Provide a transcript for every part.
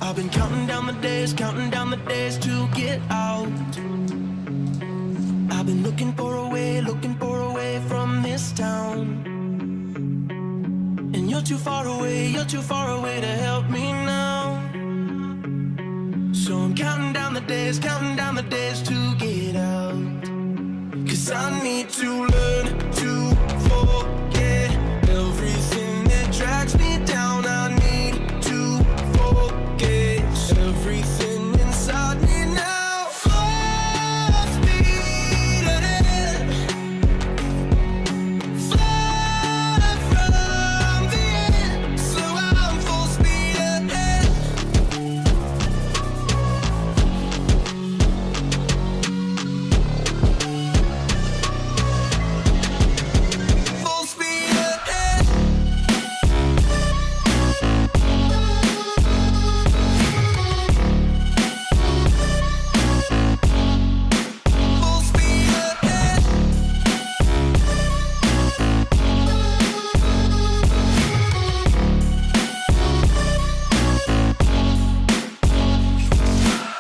I've been counting down the days to get out. I've been looking for a way from this town. And you're too far away to help me now. So I'm counting down the days to get out. 'Cause I need to learn to forget everything that drags me down. I need to forget everything inside me now. Full speed ahead, fly from the end. So I'm full speed ahead. Full speed ahead. Full speed ahead.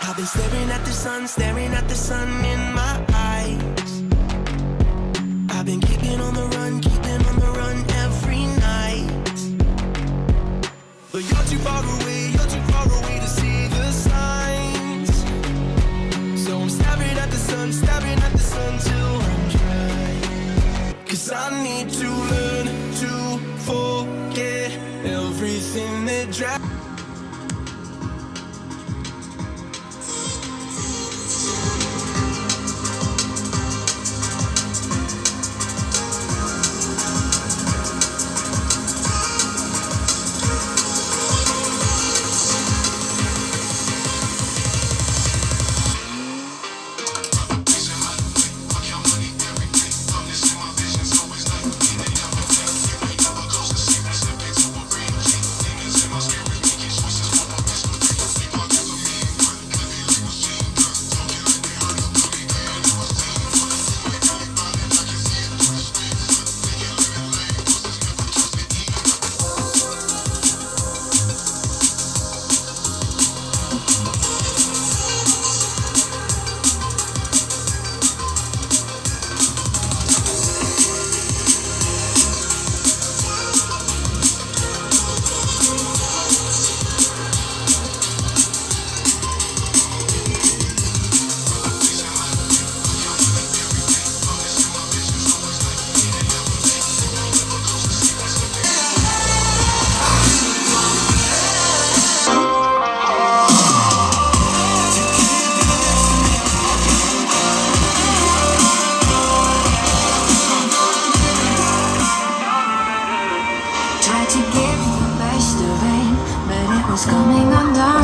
I've been staring at the sun in my eyes. I've been keeping on the run every night. But you're too far away to see the signs. So I'm staring at the sun till I'm dry. 'Cause I need to learn to forget everything that drags. Tried to give you the best of rain, but it was coming undone.